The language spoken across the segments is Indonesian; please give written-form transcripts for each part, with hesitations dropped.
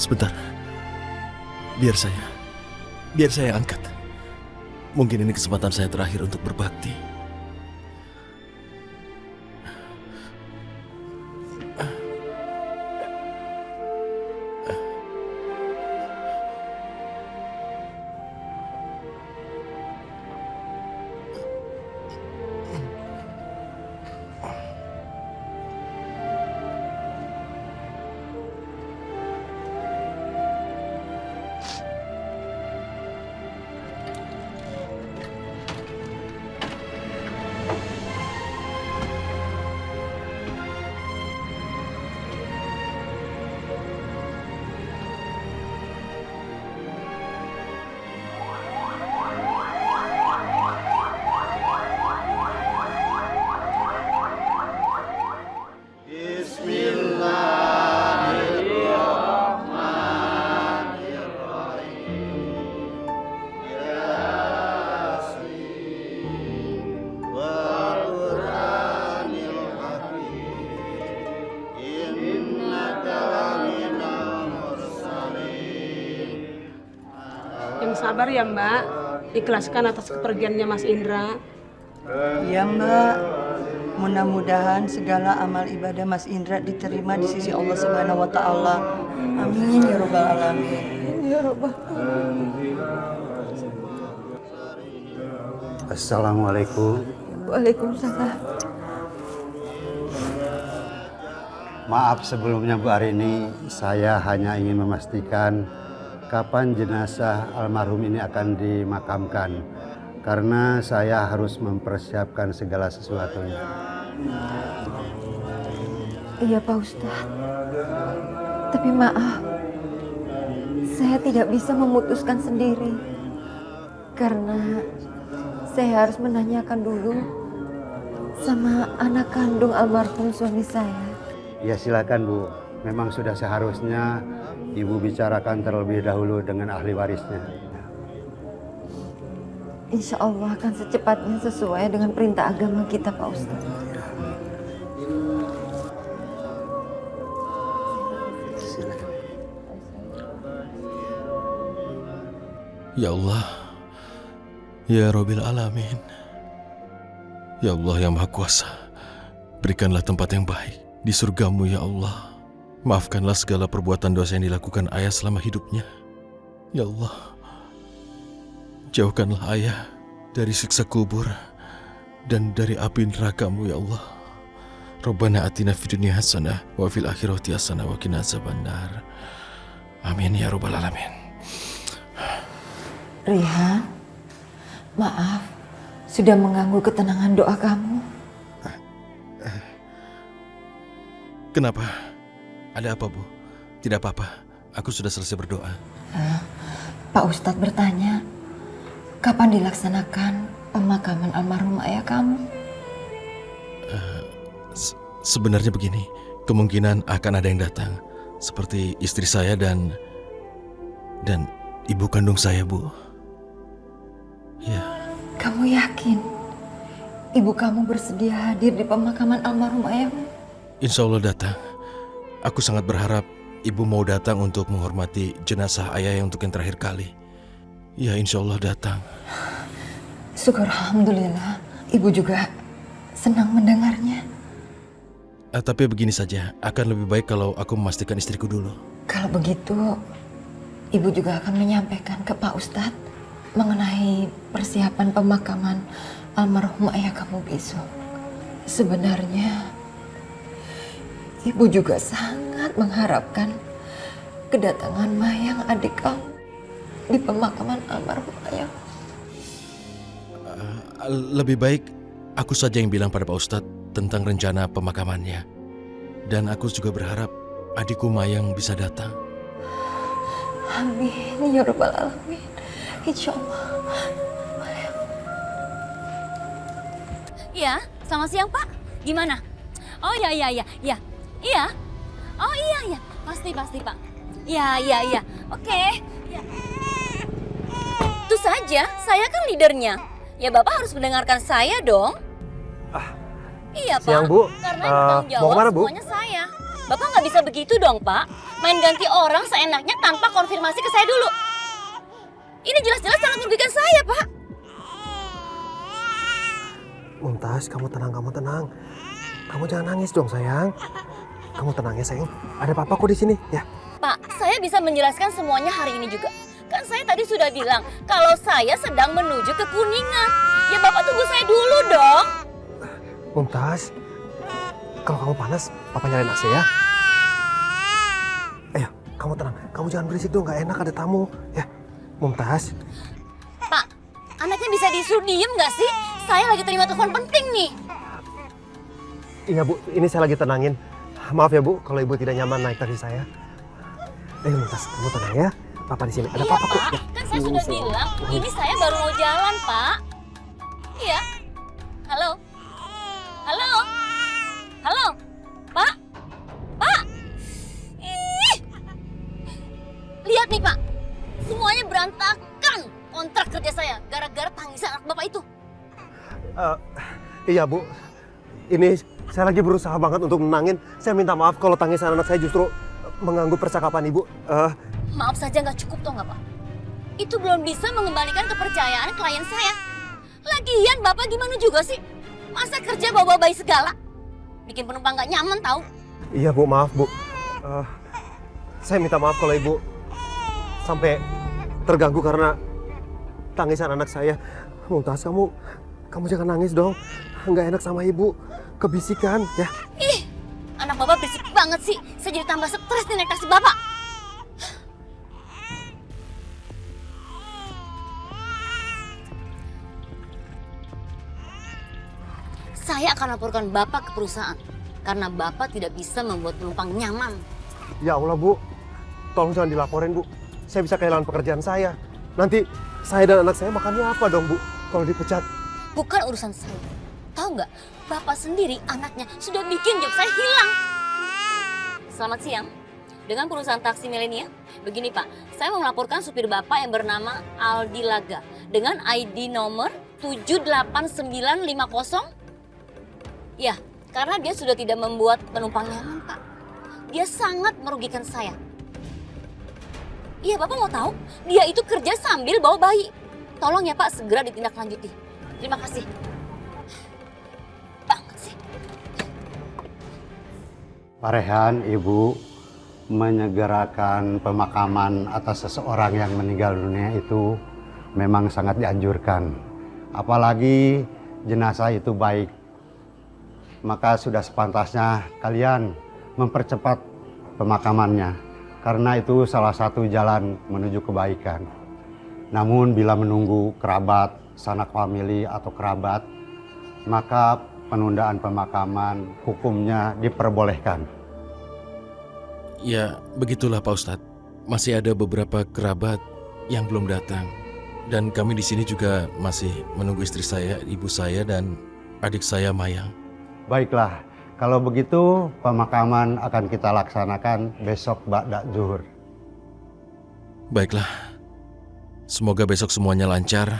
Sebentar. Biar saya angkat. Mungkin ini kesempatan saya terakhir untuk berbakti. Yang sabar ya Mbak, ikhlaskan atas kepergiannya Mas Indra. Ya Mbak, mudah-mudahan segala amal ibadah Mas Indra diterima di sisi Allah Subhanahu wa Ta'ala. Amin ya Rabbal Alamin. Ya Rabbal Alamin. Assalamualaikum. Waalaikumsalam. Maaf sebelumnya Bu Arini, saya hanya ingin memastikan kapan jenazah almarhum ini akan dimakamkan. Karena saya harus mempersiapkan segala sesuatunya. Iya Pak Ustadz. Tapi maaf, saya tidak bisa memutuskan sendiri. Karena saya harus menanyakan dulu sama anak kandung almarhum suami saya. Ya silakan Bu, memang sudah seharusnya Ibu bicarakan terlebih dahulu dengan ahli warisnya. Insya Allah akan secepatnya sesuai dengan perintah agama kita Pak Ustadz. Ya Allah, ya Rabbil Alamin, ya Allah yang Maha Kuasa, berikanlah tempat yang baik di surgamu ya Allah. Maafkanlah segala perbuatan dosa yang dilakukan ayah selama hidupnya. Ya Allah, jauhkanlah ayah dari siksa kubur dan dari api neraka-Mu ya Allah. Rabbana atina fid dunya hasanah wa fil akhirati hasanah wa qina azabannar. Amin ya Rabbal Alamin. Rihan, maaf sudah mengganggu ketenangan doa kamu. Kenapa? Ada apa Bu? Tidak apa-apa, aku sudah selesai berdoa. Pak Ustadz bertanya, kapan dilaksanakan pemakaman almarhum ayah kamu? Sebenarnya begini, kemungkinan akan ada yang datang, seperti istri saya dan ibu kandung saya Bu. Ya. Kamu yakin ibu kamu bersedia hadir di pemakaman almarhum ayahmu? Insya Allah datang. Aku sangat berharap ibu mau datang untuk menghormati jenazah ayah yang untuk yang terakhir kali. Ya insya Allah datang. Syukur alhamdulillah, ibu juga senang mendengarnya. Tapi begini saja, akan lebih baik kalau aku memastikan istriku dulu. Kalau begitu, ibu juga akan menyampaikan ke Pak Ustadz mengenai persiapan pemakaman almarhum ayah kamu besok. Sebenarnya ibu juga sangat mengharapkan kedatangan Mayang adik kamu di pemakaman almarhum ayah. Lebih baik aku saja yang bilang pada Pak Ustadz tentang rencana pemakamannya. Dan aku juga berharap adikku Mayang bisa datang. Amin ya Rabbal Alamin. Insya Allah. Iya, selamat siang Pak. Gimana? Oh iya. Iya. Oh iya. Pasti Pak. Iya. Oke. Itu saja, saya kan leadernya. Ya Bapak harus mendengarkan saya dong. Iya Pak. Siang Bu. Karena yang bertanggung mau jawab kemana Bu? semuanya saya. Bapak nggak bisa begitu dong, Pak. Main ganti orang seenaknya tanpa konfirmasi ke saya dulu. Ini jelas-jelas sangat merugikan saya, Pak. Mumtaz, kamu tenang, kamu tenang. Kamu jangan nangis dong, sayang. Kamu tenang ya, sayang. Ada papaku di sini, ya. Pak, saya bisa menjelaskan semuanya hari ini juga. Kan saya tadi sudah bilang kalau saya sedang menuju ke Kuningan. Ya Bapak tunggu saya dulu dong. Mumtaz, kalau kamu panas, papa nyalain AC ya. Ayo, kamu tenang. Kamu jangan berisik dong, gak enak ada tamu. Ya, Mumtaz. Pak, anaknya bisa disuruh diem nggak sih? Saya lagi terima telepon penting nih. Iya Bu, ini saya lagi tenangin. Maaf ya Bu, kalau Ibu tidak nyaman naik taksi saya. Ayo Mumtaz, kamu tenang ya. Papa di sini. Ada Iya papaku. Pak, Ya. kan saya sudah bilang ini saya baru mau jalan Pak. Iya. Halo. Halo. Halo. Pak. Pak. Ih. Lihat nih Pak. Semuanya berantakan kontrak kerja saya gara-gara tangisan anak Bapak itu. Iya Bu, ini saya lagi berusaha banget untuk menangin. Saya minta maaf kalau tangisan anak saya justru mengganggu percakapan Ibu. Maaf saja nggak cukup toh nggak Pak? Itu belum bisa mengembalikan kepercayaan klien saya. Lagian Bapak gimana juga sih? Masa kerja bawa bayi segala? Bikin penumpang nggak nyaman tahu? Iya Bu, maaf Bu. Saya minta maaf kalau Ibu sampai terganggu karena tangisan anak saya. Mumtaz, kamu jangan nangis dong. Nggak enak sama Ibu. Kebisikan ya. Ih, anak Bapak berisik banget sih. Saya jadi tambah stres nih naik taksi Bapak. Saya akan laporkan Bapak ke perusahaan karena Bapak tidak bisa membuat penumpang nyaman. Ya Allah Bu, tolong jangan dilaporin Bu. Saya bisa kehilangan pekerjaan saya. Nanti saya dan anak saya makannya apa dong Bu kalau dipecat? Bukan urusan saya. Tahu nggak, Bapak sendiri anaknya sudah bikin job saya hilang. Selamat siang. Dengan perusahaan taksi milenial, begini Pak, saya mau melaporkan supir Bapak yang bernama Aldi Laga dengan ID nomor 78950. Ya, karena dia sudah tidak membuat penumpang nyaman, Pak. Dia sangat merugikan saya. Iya, Bapak mau tahu? Dia itu kerja sambil bawa bayi. Tolong ya, Pak, segera ditindaklanjuti. Terima kasih. Banget sih. Pak Rehan, Ibu, menyegerakan pemakaman atas seseorang yang meninggal dunia itu memang sangat dianjurkan. Apalagi jenazah itu baik. Maka sudah sepantasnya kalian mempercepat pemakamannya. Karena itu salah satu jalan menuju kebaikan. Namun bila menunggu kerabat, sanak famili atau kerabat, maka penundaan pemakaman hukumnya diperbolehkan. Ya, begitulah Pak Ustadz. Masih ada beberapa kerabat yang belum datang. Dan kami di sini juga masih menunggu istri saya, ibu saya, dan adik saya Mayang. Baiklah, kalau begitu pemakaman akan kita laksanakan besok ba'da zuhur. Baiklah. Semoga besok semuanya lancar.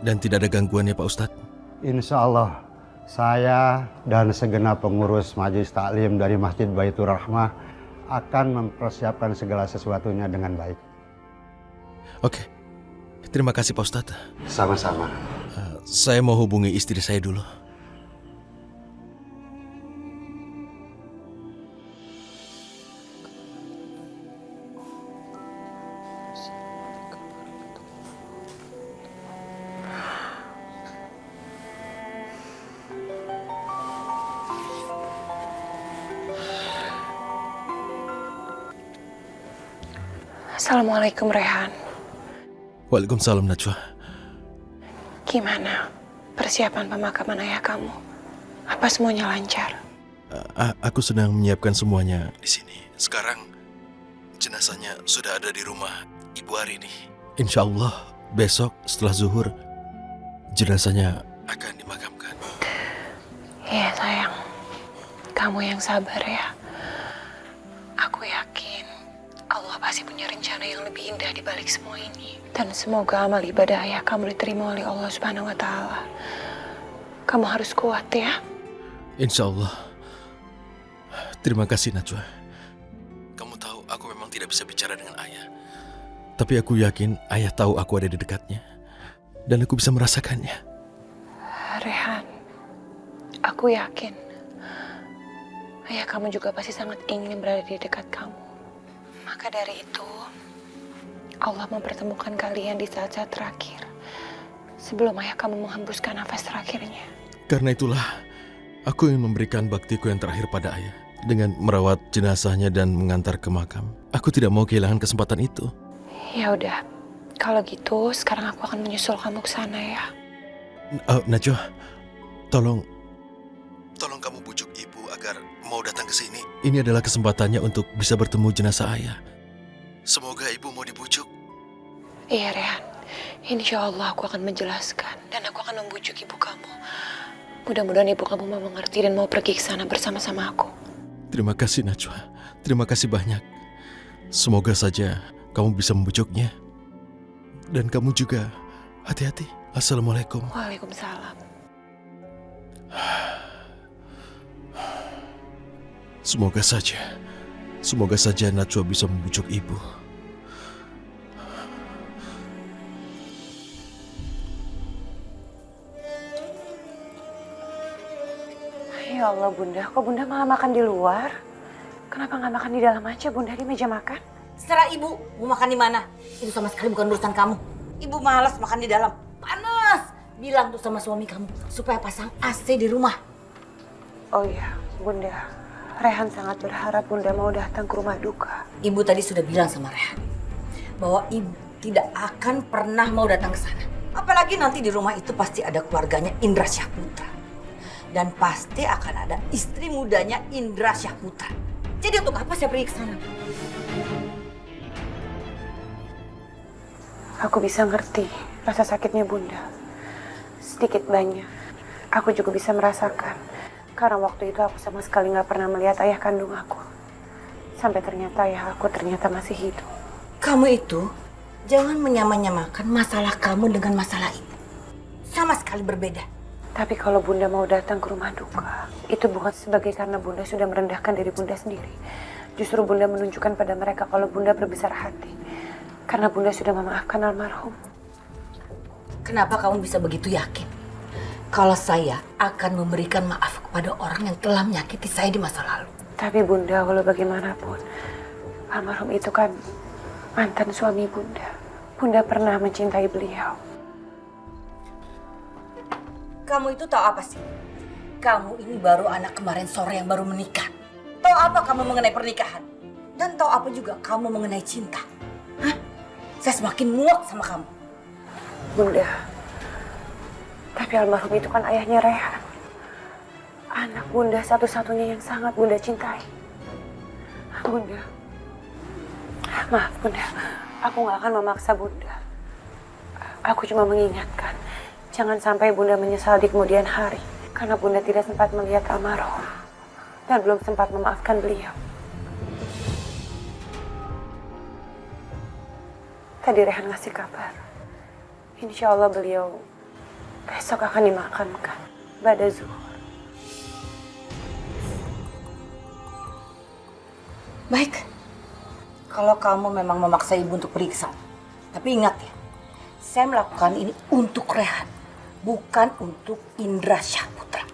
Dan tidak ada gangguan ya Pak Ustadz. Insya Allah, saya dan segenap pengurus Majelis Taklim dari Masjid Baitur Rahmah akan mempersiapkan segala sesuatunya dengan baik. Oke. Terima kasih Pak Ustadz. Sama-sama. Saya mau hubungi istri saya dulu. Assalamualaikum Rehan. Waalaikumsalam Najwa. Gimana persiapan pemakaman ayah kamu? Apa semuanya lancar? Aku sedang menyiapkan semuanya di sini. Sekarang jenazahnya sudah ada di rumah Ibu Arini. Insya Allah besok setelah zuhur jenazahnya akan dimakamkan. Iya sayang, kamu yang sabar ya. Aku yakin Allah pasti punya rencana yang lebih indah di balik semua ini. Dan semoga amal ibadah ayah kamu diterima oleh Allah Subhanahu wa Ta'ala. Kamu harus kuat ya. Insya Allah. Terima kasih, Najwa. Kamu tahu aku memang tidak bisa bicara dengan ayah. Tapi aku yakin ayah tahu aku ada di dekatnya. Dan aku bisa merasakannya. Rehan, aku yakin ayah kamu juga pasti sangat ingin berada di dekat kamu. Maka dari itu, Allah mempertemukan kalian di saat-saat terakhir sebelum ayah kamu menghembuskan nafas terakhirnya. Karena itulah, aku ingin memberikan baktiku yang terakhir pada ayah. Dengan merawat jenazahnya dan mengantar ke makam. Aku tidak mau kehilangan kesempatan itu. Ya udah, kalau gitu sekarang aku akan menyusul kamu ke sana ya. Najwa, tolong kamu bujuk ibu agar mau datang ke sini. Ini adalah kesempatannya untuk bisa bertemu jenazah ayah. Semoga ibu mau dibujuk. Iya Rehan, insya Allah aku akan menjelaskan dan aku akan membujuk ibu kamu. Mudah-mudahan ibu kamu mau mengerti dan mau pergi ke sana bersama-sama aku. Terima kasih Najwa, terima kasih banyak. Semoga saja kamu bisa membujuknya. Dan kamu juga hati-hati. Assalamualaikum. Waalaikumsalam. Semoga saja Najwa bisa membujuk ibu. Ya Allah Bunda, kok Bunda malah makan di luar? Kenapa nggak makan di dalam aja Bunda, di meja makan? Setelah ibu, mau makan di mana? Itu sama sekali bukan urusan kamu. Ibu malas makan di dalam, panas. Bilang tuh sama suami kamu supaya pasang AC di rumah. Oh iya, Bunda. Rehan sangat berharap Bunda mau datang ke rumah duka. Ibu tadi sudah bilang sama Rehan bahwa ibu tidak akan pernah mau datang ke sana. Apalagi nanti di rumah itu pasti ada keluarganya Indra Syahputra. Dan pasti akan ada istri mudanya Indra Syahputra. Jadi untuk apa saya pergi ke sana? Aku bisa ngerti rasa sakitnya Bunda. Sedikit banyak. Aku juga bisa merasakan. Karena waktu itu aku sama sekali gak pernah melihat ayah kandung aku. Sampai ternyata ayah aku ternyata masih hidup. Kamu itu jangan menyamakan masalah kamu dengan masalah ibu. Sama sekali berbeda. Tapi kalau Bunda mau datang ke rumah duka, itu bukan sebagai karena Bunda sudah merendahkan diri Bunda sendiri. Justru Bunda menunjukkan pada mereka kalau Bunda berbesar hati. Karena Bunda sudah memaafkan almarhum. Kenapa kamu bisa begitu yakin? Kalau saya akan memberikan maaf kepada orang yang telah menyakiti saya di masa lalu. Tapi Bunda, walau bagaimanapun, almarhum itu kan mantan suami Bunda. Bunda pernah mencintai beliau. Kamu itu tahu apa sih? Kamu ini baru anak kemarin sore yang baru menikah. Tahu apa kamu mengenai pernikahan? Dan tahu apa juga kamu mengenai cinta? Hah? Saya semakin muak sama kamu. Bunda, tapi almarhum itu kan ayahnya Rehan. Anak Bunda satu-satunya yang sangat Bunda cintai. Bunda, maaf Bunda, aku gak akan memaksa Bunda. Aku cuma mengingatkan, jangan sampai Bunda menyesal di kemudian hari. Karena Bunda tidak sempat melihat almarhum dan belum sempat memaafkan beliau. Tadi Rehan ngasih kabar. Insya Allah beliau besok akan dimakamkan pada zuhur. Baik. Kalau kamu memang memaksa ibu untuk pergi ke sana. Tapi ingat ya, saya melakukan ini untuk Rehan, bukan untuk Indra Syahputra.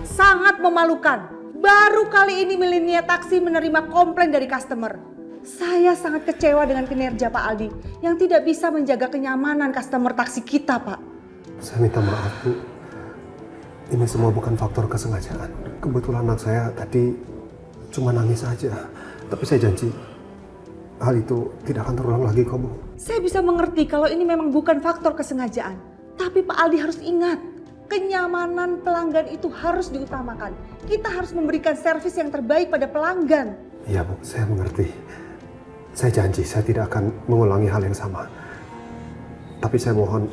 Sangat memalukan. Baru kali ini Milenia Taksi menerima komplain dari customer. Saya sangat kecewa dengan kinerja Pak Aldi yang tidak bisa menjaga kenyamanan customer taksi kita, Pak. Saya minta maaf, Bu. Ini semua bukan faktor kesengajaan. Kebetulan anak saya tadi cuma nangis saja. Tapi saya janji, hal itu tidak akan terulang lagi kok, Bu. Saya bisa mengerti kalau ini memang bukan faktor kesengajaan. Tapi Pak Aldi harus ingat, kenyamanan pelanggan itu harus diutamakan. Kita harus memberikan servis yang terbaik pada pelanggan. Iya, Bu, saya mengerti. Saya janji saya tidak akan mengulangi hal yang sama. Tapi saya mohon,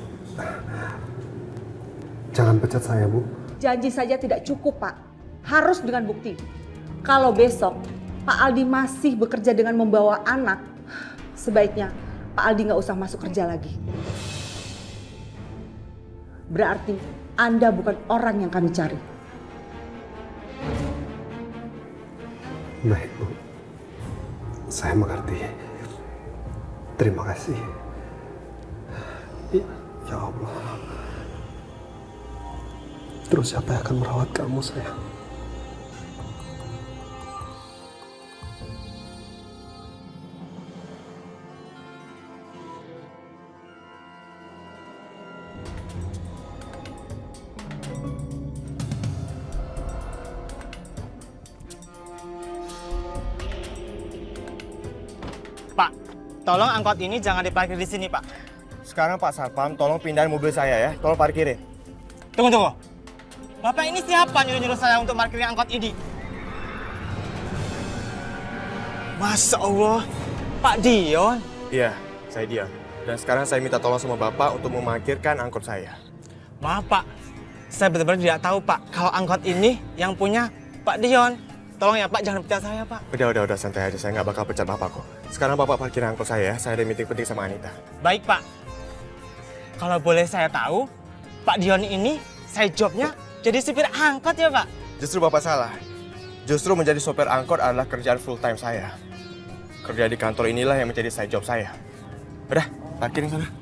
jangan pecat saya, Bu. Janji saja tidak cukup, Pak. Harus dengan bukti. Kalau besok Pak Aldi masih bekerja dengan membawa anak, sebaiknya Pak Aldi nggak usah masuk kerja lagi. berarti Anda bukan orang yang kami cari. Baik, Bu. Saya mengerti. Terima kasih. Ya Allah. Terus siapa yang akan merawat kamu, sayang? Pak, tolong angkot ini jangan diparkir di sini, Pak. Sekarang Pak Satpam, tolong pindahin mobil saya ya. Tolong parkirin. Tunggu. Bapak ini siapa nyuruh-nyuruh saya untuk parkirin angkot ini? Masya Allah, Pak Dion. Iya, saya Dion. Dan sekarang saya minta tolong sama Bapak untuk memarkirkan angkot saya. Maaf, Pak. Saya benar-benar tidak tahu, Pak, kalau angkot ini yang punya Pak Dion. Tolong ya, Pak, jangan pecat saya, Pak. Udah, santai aja. Saya nggak bakal pecat Bapak kok. Sekarang Bapak parkir angkot saya. Saya ada meeting penting sama Anita. Baik, Pak. Kalau boleh saya tahu, Pak Dion ini saya jobnya jadi supir angkot ya, Pak? Justru Bapak salah. Justru menjadi sopir angkot adalah kerjaan full time saya. Kerja di kantor inilah yang menjadi side job saya. Udah, parkirin sana.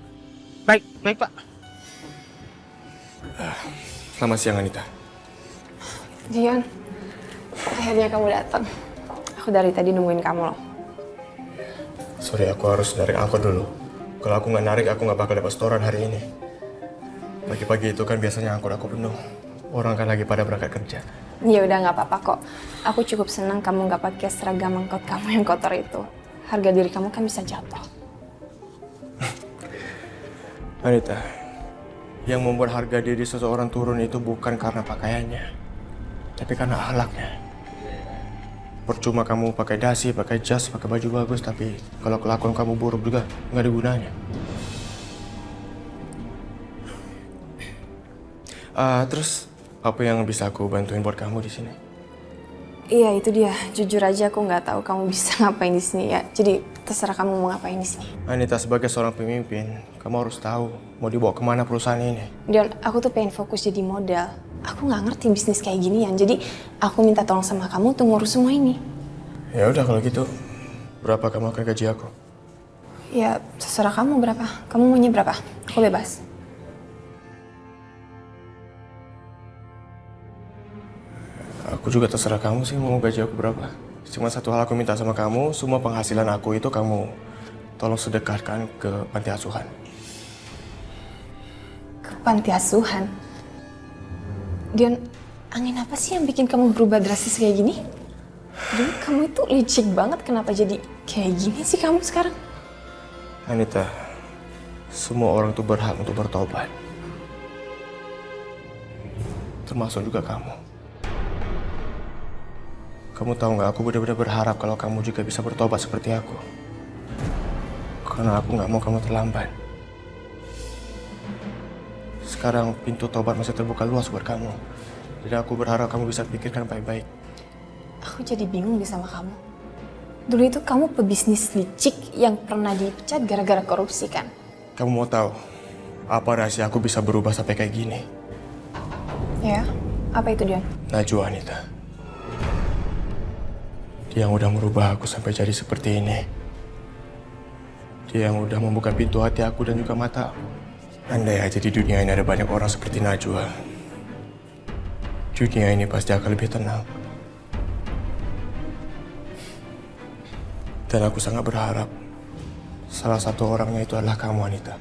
Baik, Pak. Selamat siang, Anita. Dion, akhirnya kamu datang. Aku dari tadi nungguin kamu loh. Sorry, aku harus narik angkot dulu. Kalau aku nggak narik, aku nggak bakal dapat setoran hari ini. Pagi-pagi itu kan biasanya angkot aku penuh. Orang kan lagi pada berangkat kerja. Ya udah nggak apa-apa kok. Aku cukup senang kamu nggak pakai seragam angkot kamu yang kotor itu. Harga diri kamu kan bisa jatuh. Anita, yang membuat harga diri seseorang turun itu bukan karena pakaiannya, tapi karena akhlaknya. Percuma kamu pakai dasi, pakai jas, pakai baju bagus, tapi kalau kelakuan kamu buruk juga nggak ada gunanya. Terus apa yang bisa aku bantuin buat kamu di sini? Iya itu dia. Jujur aja aku nggak tahu kamu bisa ngapain di sini ya. Jadi terserah kamu mau ngapain di sini. Anita, sebagai seorang pemimpin, kamu harus tahu mau dibawa kemana perusahaan ini. Dion, aku tuh pengen fokus jadi model. Aku nggak ngerti bisnis kayak ginian. Jadi aku minta tolong sama kamu untuk ngurus semua ini. Ya udah kalau gitu, berapa kamu akan gaji aku? Ya terserah kamu berapa. Kamu maunya berapa? Aku bebas. Aku juga terserah kamu sih mau gaji aku berapa. Cuma satu hal aku minta sama kamu, semua penghasilan aku itu kamu tolong sedekahkan ke panti asuhan. Ke panti asuhan? Dion, angin apa sih yang bikin kamu berubah drastis kayak gini? Dulu kamu itu licik banget, kenapa jadi kayak gini sih kamu sekarang? Anita, semua orang tuh berhak untuk bertobat. Termasuk juga kamu. Kamu tahu nggak, aku benar-benar berharap kalau kamu juga bisa bertobat seperti aku. Karena aku nggak mau kamu terlambat. Sekarang pintu tobat masih terbuka luas buat kamu. Jadi aku berharap kamu bisa pikirkan baik-baik. Aku jadi bingung deh sama kamu. Dulu itu kamu pebisnis licik yang pernah dipecat gara-gara korupsi kan? Kamu mau tahu apa rahasia aku bisa berubah sampai kayak gini? Ya, apa itu Dion? Najwa, Anita. Dia yang udah merubah aku sampai jadi seperti ini. Dia yang udah membuka pintu hati aku dan juga mata aku. Andai aja di dunia ini ada banyak orang seperti Najwa, dunia ini pasti akan lebih tenang. Dan aku sangat berharap salah satu orangnya itu adalah kamu, Anita.